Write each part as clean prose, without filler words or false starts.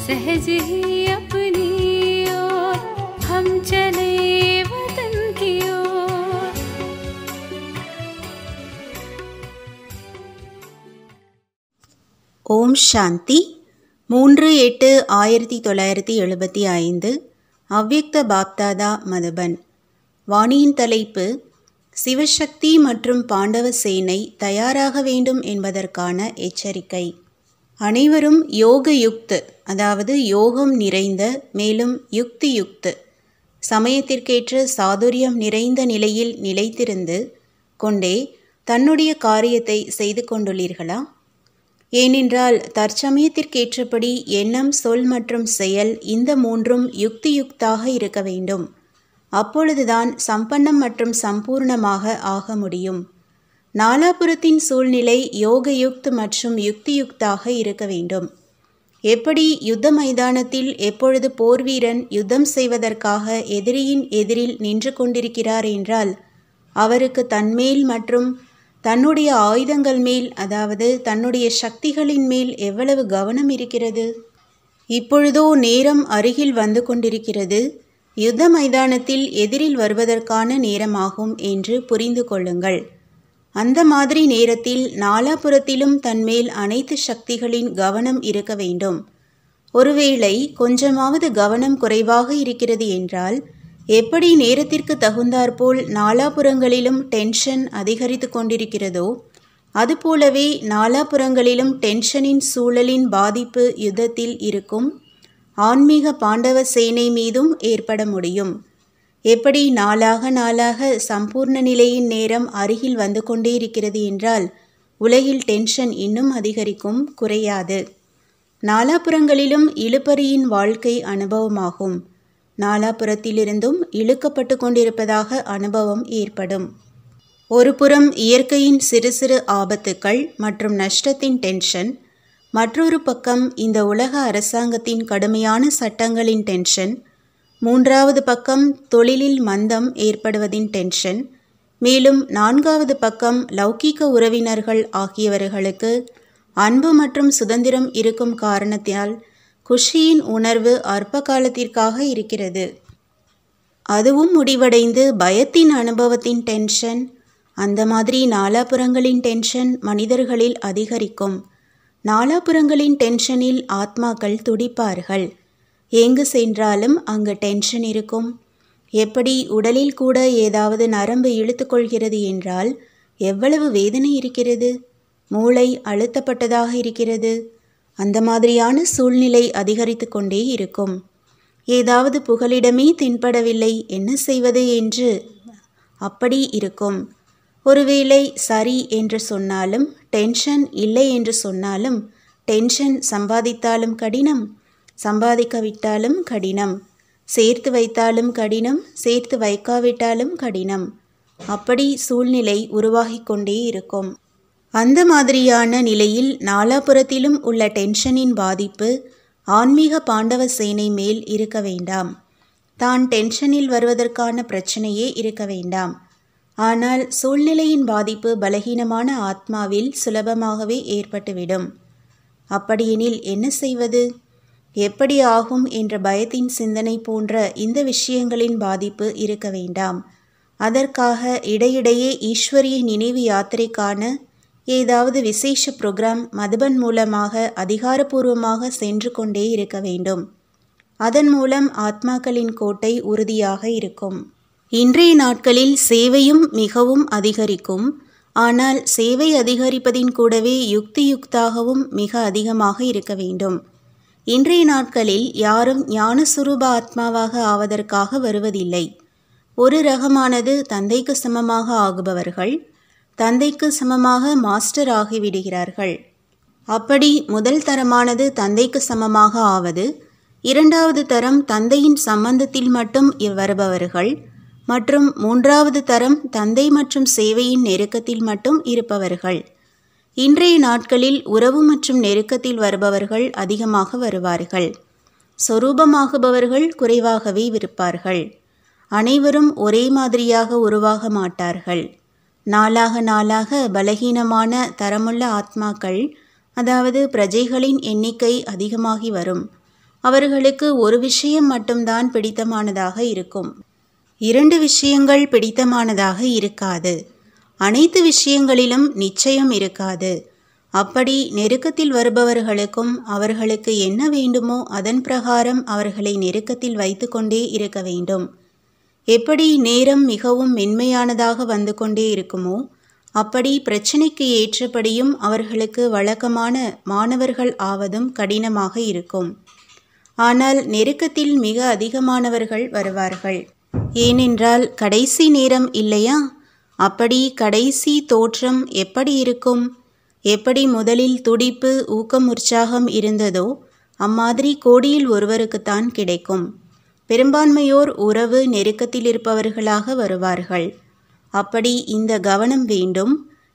सहज ही अपनी ओर हम चले वतन की ओर। ஓம் சாந்தி 3/8/1975 அவ்யக்த பாப்தாதா மதுபன். வாணியின் தலைப்பு சிவசக்தி மற்றும் பாண்டவ சேனை தயாராக வேண்டும் என்பதற்கான எச்சரிக்கை. அனைவரும் யோக யுக்த், அதாவது யோகம் நிறைந்த, மேலும் யுக்தி யுக்த், சமயத்திற்கேற்ற சாதுரியம் நிறைந்த நிலையில் நிலைத்திருந்து கொண்டே தன்னுடைய காரியத்தை செய்து கொண்டுள்ளீர்களா? ஏனென்றால் தற்சமயத்திற்கேற்றபடி எண்ணம், சொல் மற்றும் செயல் இந்த மூன்றும் யுக்தி யுக்தாக இருக்க வேண்டும். அப்பொழுதுதான் சம்பன்னம் மற்றும் சம்பூர்ணமாக ஆக முடியும். நாலாபுரத்தின் சூழ்நிலை யோக யுக்த் மற்றும் யுக்தி யுக்தாக இருக்க வேண்டும். எப்படி யுத்த மைதானத்தில் எப்பொழுது போர்வீரன் யுத்தம் செய்வதற்காக எதிரியின் எதிரில் நின்று கொண்டிருக்கிறார் என்றால் அவருக்கு தன்மேல் மற்றும் தன்னுடைய ஆயுதங்கள் மேல், அதாவது தன்னுடைய சக்திகளின் மேல் எவ்வளவு கவனம் இருக்கிறது. இப்பொழுதோ நேரம் அருகில் வந்து கொண்டிருக்கிறது, யுத்த மைதானத்தில் எதிரில் வருவதற்கான நேரமாகும் என்று புரிந்து கொள்ளுங்கள். அந்த மாதிரி நேரத்தில் நாலாபுரத்திலும் தன்மேல் அனைத்து சக்திகளின் கவனம் இருக்க வேண்டும். ஒருவேளை கொஞ்சமாவது கவனம் குறைவாக இருக்கிறது என்றால் எப்படி நேரத்திற்கு தகுந்தாற்போல் நாலாபுரங்களிலும் டென்ஷன் அதிகரித்து கொண்டிருக்கிறதோ அதுபோலவே நாலாபுரங்களிலும் டென்ஷனின் சூழலின் பாதிப்பு யுத்தத்தில் இருக்கும் ஆன்மீக பாண்டவ சேனை மீதும் ஏற்பட முடியும். எப்படி நாளாக சம்பூர்ண நிலையின் நேரம் அருகில் வந்து கொண்டே இருக்கிறது என்றால் உலகில் டென்ஷன் இன்னும் அதிகரிக்கும், குறையாது. நாலாபுரங்களிலும் இழுபறியின் வாழ்க்கை அனுபவமாகும். நாலாபுரத்திலிருந்தும் இழுக்கப்பட்டு கொண்டிருப்பதாக அனுபவம் ஏற்படும். ஒரு புறம் இயற்கையின் சிறு சிறு ஆபத்துக்கள் மற்றும் நஷ்டத்தின் டென்ஷன், மற்றொரு பக்கம் இந்த உலக அரசாங்கத்தின் கடுமையான சட்டங்களின் டென்ஷன், மூன்றாவது பக்கம் தொழிலில் மந்தம் ஏற்படுவதின் டென்ஷன், மேலும் நான்காவது பக்கம் லௌகீக உறவினர்கள் ஆகியவர்களுக்கு அன்பு மற்றும் சுதந்திரம் இருக்கும் காரணத்தால் குஷியின் உணர்வு அற்ப காலத்திற்காக இருக்கிறது. அதுவும் முடிவடைந்து பயத்தின் அனுபவத்தின் டென்ஷன், அந்த மாதிரி நாலாபுரங்களின் டென்ஷன் மனிதர்களில் அதிகரிக்கும். நாலாபுரங்களின் டென்ஷனில் ஆத்மாக்கள் துடிப்பார்கள். எங்கு சென்றாலும் அங்கு டென்ஷன் இருக்கும். எப்படி உடலில் கூட ஏதாவது நரம்பு இழுத்து கொள்கிறது என்றால் எவ்வளவு வேதனை இருக்கிறது, மூளை அழுத்தப்பட்டதாக இருக்கிறது. அந்த மாதிரியான சூழ்நிலை அதிகரித்து கொண்டே இருக்கும். ஏதாவது புகலிடமே தென்படவில்லை, என்ன செய்வது என்று அப்படி இருக்கும். ஒருவேளை சரி என்று சொன்னாலும் டென்ஷன், இல்லை என்று சொன்னாலும் டென்ஷன். சம்பாதித்தாலும் கடினம், சம்பாதிக்காவிட்டாலும் கடினம், சேர்த்து வைத்தாலும் கடினம், சேர்த்து வைக்காவிட்டாலும் கடினம். அப்படி சூழ்நிலை உருவாகி கொண்டே இருக்கும். அந்த மாதிரியான நிலையில் நாலாபுரத்திலும் உள்ள டென்ஷனின் பாதிப்பு ஆன்மீக பாண்டவ சேனை மேல் இருக்க வேண்டாம். தான் டென்ஷனில் வருவதற்கான பிரச்சனையே இருக்க வேண்டாம். ஆனால் சூழ்நிலையின் பாதிப்பு பலகீனமான ஆத்மாவில் சுலபமாகவே ஏற்பட்டுவிடும். அப்படியெனில் என்ன செய்வது, எப்படி ஆகும் என்ற பயத்தின் சிந்தனை போன்ற இந்த விஷயங்களின் பாதிப்பு இருக்க வேண்டாம். அதற்காக இடையிடையே ஈஸ்வரிய நினைவு யாத்திரைக்கான ஏதாவது விசேஷ புரோகிராம் மதுபன் மூலமாக அதிகாரபூர்வமாக சென்று கொண்டே இருக்க வேண்டும். அதன் மூலம் ஆத்மாக்களின் கோட்டை உறுதியாக இருக்கும். இன்றைய நாட்களில் சேவையும் மிகவும் அதிகரிக்கும். ஆனால் சேவை அதிகரிப்பதின் கூடவே யுக்தி யுக்தாகவும் மிக அதிகமாக இருக்க வேண்டும். இன்றைய நாட்களில் யாரும் ஞானஸ்வரூப ஆத்மாவாக ஆவதற்காக வருவதில்லை. ஒரு ரகமானது தந்தைக்கு சமமாக ஆகுபவர்கள் தந்தைக்கு சமமாக மாஸ்டர் ஆகிவிடுகிறார்கள். அப்படி முதல் தரமானது தந்தைக்கு சமமாக ஆவது, இரண்டாவது தரம் தந்தையின் சம்பந்தத்தில் மட்டும் வருபவர்கள் மற்றும் மூன்றாவது தரம் தந்தை மற்றும் சேவையின் நெருக்கத்தில் மட்டும் இருப்பவர்கள். இன்றைய நாட்களில் உறவு மற்றும் நெருக்கத்தில் வருபவர்கள் அதிகமாக வருவார்கள். சொரூபமாகுபவர்கள் குறைவாகவே இருப்பார்கள். அனைவரும் ஒரே மாதிரியாக உருவாக மாட்டார்கள். நாளாக நாளாக பலகீனமான தரமுள்ள ஆத்மாக்கள், அதாவது பிரஜைகளின் எண்ணிக்கை அதிகமாகி வரும். அவர்களுக்கு ஒரு விஷயம் மட்டும்தான் பிடித்தமானதாக இருக்கும். 2 விஷயங்கள் பிடித்தமானதாக இருக்காது. அனைத்து விஷயங்களிலும் நிச்சயம் இருக்காது. அப்படி நெருக்கத்தில் வருபவர்களுக்கும் அவர்களுக்கு என்ன வேண்டுமோ அதன் பிரகாரம் அவர்களை நெருக்கத்தில் வைத்து கொண்டே இருக்க வேண்டும். எப்படி நேரம் மிகவும் மென்மையானதாக வந்து கொண்டே இருக்குமோ அப்படி பிரச்சனைக்கு ஏற்றபடியும் அவர்களுக்கு வழக்கமான மாணவர்கள் ஆவதும் கடினமாக இருக்கும். ஆனால் நெருக்கத்தில் மிக அதிகமானவர்கள் வருவார்கள். ஏனென்றால் கடைசி நேரம் இல்லையா? அப்படி கடைசி தோற்றம் எப்படி இருக்கும்? எப்படி முதலில் துடிப்பு, ஊக்கம், உற்சாகம் இருந்ததோ அம்மாதிரி கோடியில் ஒருவருக்குத்தான் கிடைக்கும். பெரும்பான்மையோர் உறவு நெருக்கத்தில் இருப்பவர்களாக வருவார்கள். அப்படி இந்த கவனம் வேண்டும்.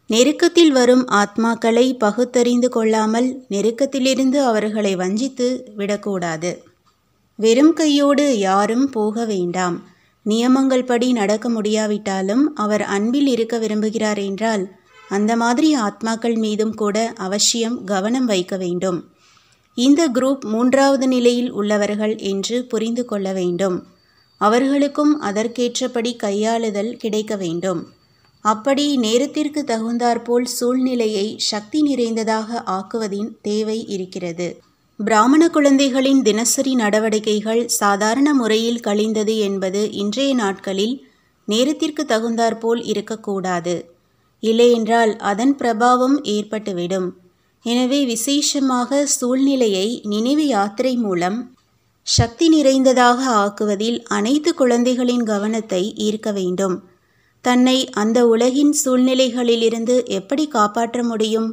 நெருக்கத்தில் வரும் ஆத்மாக்களை பகுத்தறிந்து கொள்ளாமல் நெருக்கத்திலிருந்து அவர்களை வஞ்சித்து விடக்கூடாது. வெறும் கையோடு யாரும் போக வேண்டாம். நியமங்கள் படி நடக்க முடியாவிட்டாலும் அவர் அன்பில் இருக்க விரும்புகிறார் என்றால் அந்த மாதிரி ஆத்மாக்கள் மீதும் கூட அவசியம் கவனம் வைக்க வேண்டும். இந்த குரூப் 3வது நிலையில் உள்ளவர்கள் என்று புரிந்து கொள்ள வேண்டும். அவர்களுக்கும் அதற்கேற்றபடி கையாளுதல் கிடைக்க வேண்டும். அப்படி நேரத்திற்கு தகுந்தாற்போல் சூழ்நிலையை சக்தி நிறைந்ததாக ஆக்குவதின் தேவை இருக்கிறது. பிராமண குழந்தைகளின் தினசரி நடவடிக்கைகள் சாதாரண முறையில் கழிந்தது என்பது இன்றைய நாட்களில் நேரத்திற்கு தகுந்தாற்போல் இருக்கக்கூடாது. இல்லையென்றால் அதன் பிரபாவம் ஏற்பட்டுவிடும். எனவே விசேஷமாக சூழ்நிலையை நினைவு யாத்திரை மூலம் சக்தி நிறைந்ததாக ஆக்குவதில் அனைத்து குழந்தைகளின் கவனத்தை ஈர்க்க வேண்டும். தன்னை அந்த உலகின் சூழ்நிலைகளிலிருந்து எப்படி காப்பாற்ற முடியும்?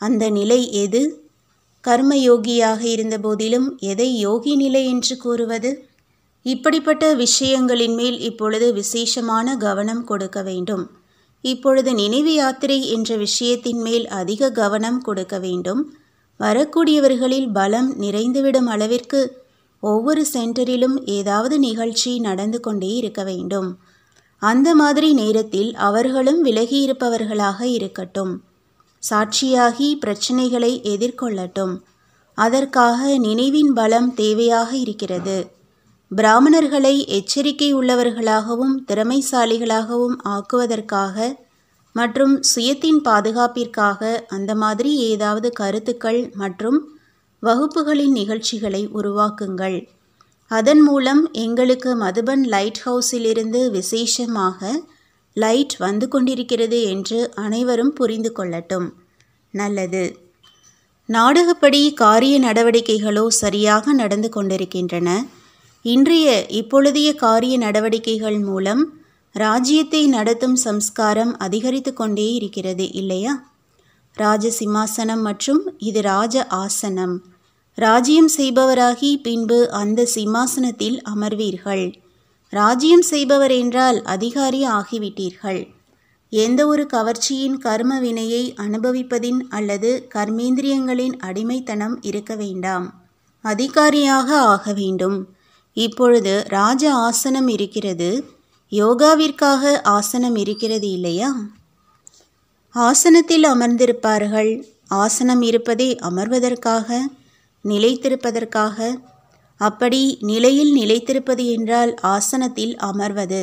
அந்த நிலை எது? கர்மயோகியாக இருந்த போதிலும் எதை யோகி நிலை என்று கூறுவது? இப்படிப்பட்ட விஷயங்களின் மேல் இப்பொழுது விசேஷமான கவனம் கொடுக்க வேண்டும். இப்பொழுது நினைவு யாத்திரை என்ற விஷயத்தின் மேல் அதிக கவனம் கொடுக்க வேண்டும். வரக்கூடியவர்களில் பலம் நிறைந்துவிடும் அளவிற்கு ஒவ்வொரு சென்டரிலும் ஏதாவது நிகழ்ச்சி நடந்து கொண்டே இருக்க வேண்டும். அந்த மாதிரி நேரத்தில் அவர்களும் விலகியிருப்பவர்களாக இருக்கட்டும். சாட்சியாகி பிரச்சனைகளை எதிர்கொள்ளட்டும். அதற்காக நினைவின் பலம் தேவையாக இருக்கிறது. பிராமணர்களை எச்சரிக்கை உள்ளவர்களாகவும் திறமைசாலிகளாகவும் ஆக்குவதற்காக மற்றும் சுயத்தின் பாதுகாப்பிற்காக அந்த மாதிரி ஏதாவது கருத்துக்கள் மற்றும் வகுப்புகளின் நிகழ்ச்சிகளை உருவாக்குங்கள். அதன் மூலம் எங்களுக்கு மதுபன் லைட் ஹவுஸிலிருந்து விசேஷமாக லைட் வந்து கொண்டிருக்கிறது என்று அனைவரும் புரிந்து கொள்ளட்டும். நல்லது. நாடகப்படி காரிய நடவடிக்கைகளோ சரியாக நடந்து கொண்டிருக்கின்றன. இன்றைய இப்பொழுதைய காரிய நடவடிக்கைகள் மூலம் ராஜ்யத்தை நடத்தும் சம்ஸ்காரம் அதிகரித்து கொண்டே இருக்கிறது இல்லையா? ராஜ சிம்மாசனம் மற்றும் இது ராஜ ஆசனம். ராஜ்யம் செய்பவராகி பின்பு அந்த சிம்மாசனத்தில் அமர்வீர்கள். ராஜ்யம் செய்பவர் என்றால் அதிகாரி ஆகிவிட்டீர்கள். எந்த ஒரு கவர்ச்சியின் கர்ம வினையை அனுபவிப்பதின் அல்லது கர்மேந்திரியங்களின் அடிமைத்தனம் இருக்க வேண்டாம். அதிகாரியாக ஆக வேண்டும். இப்பொழுது ராஜ ஆசனம் இருக்கிறது. யோகாவிற்காக ஆசனம் இருக்கிறது இல்லையா? ஆசனத்தில் அமர்ந்திருப்பார்கள். ஆசனம் இருப்பதே அமர்வதற்காக, நிலைத்திருப்பதற்காக. அப்படி நிலையில் நிலைத்திருப்பது என்றால் ஆசனத்தில் அமர்வது.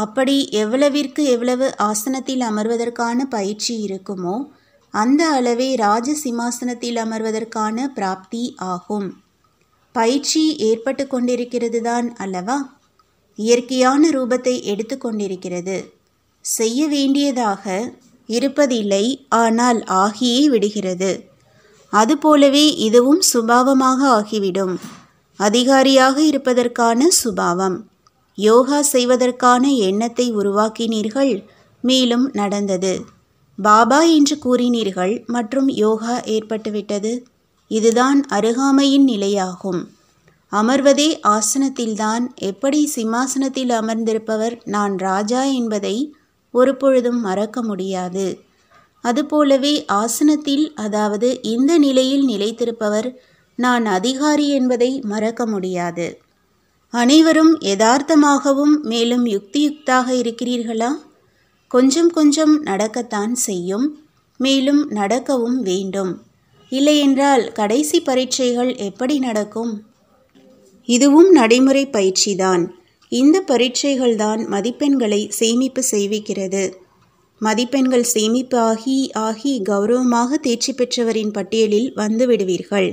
அப்படி எவ்வளவிற்கு எவ்வளவு ஆசனத்தில் அமர்வதற்கான பயிற்சி இருக்குமோ அந்த அளவே ராஜ சிம்மாசனத்தில் அமர்வதற்கான பிராப்தி ஆகும். பயிற்சி ஏற்பட்டு கொண்டிருக்கிறது தான் அல்லவா? இயற்கையான ரூபத்தை எடுத்து கொண்டிருக்கிறது. செய்ய வேண்டியதாக இருப்பதில்லை, ஆனால் ஆகியே விடுகிறது. அதுபோலவே இதுவும் சுபாவமாக ஆகிவிடும். அதிகாரியாக இருப்பதற்கான சுபாவம். யோகா செய்வதற்கான எண்ணத்தை உருவாக்கினீர்கள், மேலும் நடந்தது. பாபா என்று கூறினீர்கள் மற்றும் யோகா ஏற்பட்டுவிட்டது. இதுதான் அருகாமையின் நிலையாகும். அமர்வதே ஆசனத்தில்தான். எப்படி சிம்மாசனத்தில் அமர்ந்திருப்பவர் நான் ராஜா என்பதை ஒரு பொழுதும் மறக்க முடியாது. அதுபோலவே ஆசனத்தில், அதாவது இந்த நிலையில் நிலைத்திருப்பவர் நான் அதிகாரி என்பதை மறக்க முடியாது. அனைவரும் யதார்த்தமாகவும் மேலும் யுக்தியுக்தாக இருக்கிறீர்களா? கொஞ்சம் கொஞ்சம் நடக்கத்தான் செய்யும், மேலும் நடக்கவும் வேண்டும். இல்லையென்றால் கடைசி பரீட்சைகள் எப்படி நடக்கும்? இதுவும் நடைமுறை பயிற்சிதான். இந்த பரீட்சைகள்தான் மதிப்பெண்களை சேமிப்பு செய்விக்கிறது. மதிப்பெண்கள் சேமிப்பு ஆகி கௌரவமாக தேர்ச்சி பெற்றவரின் பட்டியலில் வந்து விடுவீர்கள்.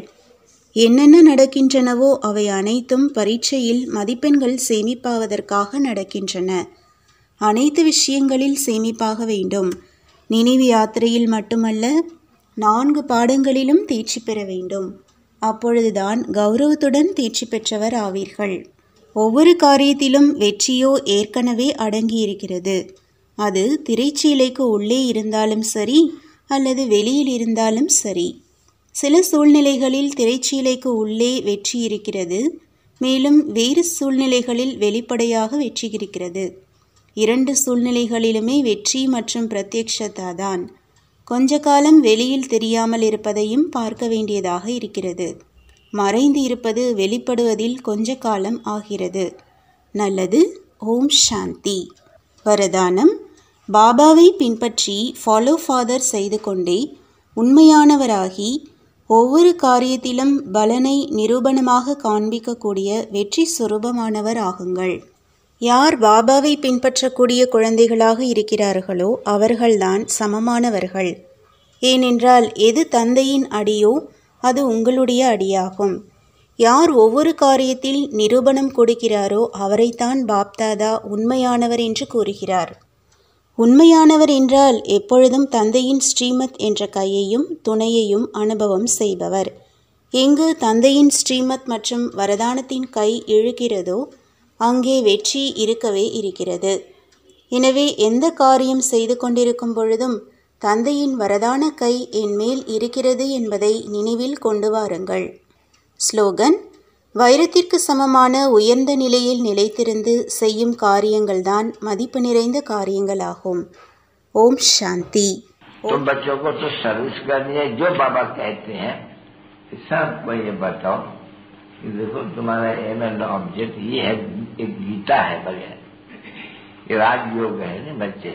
என்னென்ன நடக்கின்றனவோ அவை அனைத்தும் பரீட்சையில் மதிப்பெண்கள் சேமிப்பாவதற்காக நடக்கின்றன. அனைத்து விஷயங்களில் சேமிப்பாக வேண்டும். நினைவு யாத்திரையில் மட்டுமல்ல, 4 பாடங்களிலும் தேர்ச்சி பெற வேண்டும். அப்பொழுதுதான் கௌரவத்துடன் தேர்ச்சி பெற்றவர் ஆவீர்கள். ஒவ்வொரு காரியத்திலும் வெற்றியோ ஏற்கனவே அடங்கியிருக்கிறது. அது திரைச்சீலைக்கு உள்ளே இருந்தாலும் சரி அல்லது வெளியில் இருந்தாலும் சரி. சில சூழ்நிலைகளில் திரைச்சீலைக்கு உள்ளே வெற்றி இருக்கிறது, மேலும் வேறு சூழ்நிலைகளில் வெளிப்படையாக வெற்றி இருக்கிறது. 2 சூழ்நிலைகளிலுமே வெற்றி மற்றும் பிரத்யக்ஷதாதான். கொஞ்ச காலம் வெளியில் தெரியாமல் இருப்பதையும் பார்க்க வேண்டியதாக இருக்கிறது. மறைந்து இருப்பது வெளிப்படுவதில் கொஞ்ச காலம் ஆகிறது. நல்லது. ஓம் சாந்தி. வரதானம்: பாபாவை பின்பற்றி ஃபாலோ ஃபாதர் செய்து கொண்டே உண்மையானவராகி ஒவ்வொரு காரியத்திலும் பலனை நிரூபணமாக காண்பிக்கக்கூடிய வெற்றி சுரூபமானவர் ஆகுங்கள். யார் பாபாவை பின்பற்றக்கூடிய குழந்தைகளாக இருக்கிறார்களோ அவர்கள்தான் சமமானவர்கள். ஏனென்றால் எது தந்தையின் அடியோ அது உங்களுடைய அடியாகும். யார் ஒவ்வொரு காரியத்தில் நிரூபணம் கொடுக்கிறாரோ அவரைத்தான் பாப்தாதா உண்மையானவர் என்று கூறுகிறார். உண்மையானவர் என்றால் எப்பொழுதும் தந்தையின் ஸ்ரீமத் என்ற கையையும் துணையையும் அனுபவம் செய்பவர். எங்கு தந்தையின் ஸ்ரீமத் மற்றும் வரதானத்தின் கை இழுக்கிறதோ அங்கே வெற்றி இருக்கவே இருக்கிறது. எனவே எந்த காரியம் செய்து கொண்டிருக்கும் பொழுதும் தந்தையின் வரதான கை என் மேல் இருக்கிறது என்பதை நினைவில் கொண்டு வாருங்கள். ஸ்லோகன்: வைரத்திற்கு சமமான உயர்ந்த நிலையில் நிலைத்திருந்து செய்யும் காரியங்கள்தான் மதிப்பு நிறைந்த காரியங்களாகும். ஓம் சாந்தி. तो बच्चों को तो सर्विस करनी है, जो बाबा कहते हैं सबको ये बताओ कि देखो तुम्हारा एम एंड ऑब्जेक्ट ये है, एक गीता है बगैर, ये राजयोग है ना बच्चे।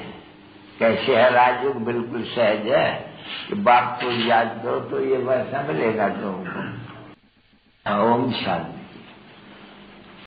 कैसे है राजयोग? बिल्कुल सहज है कि बाप को याद करो तो ये वैसा मिलेगा तुमको। ओम शांति।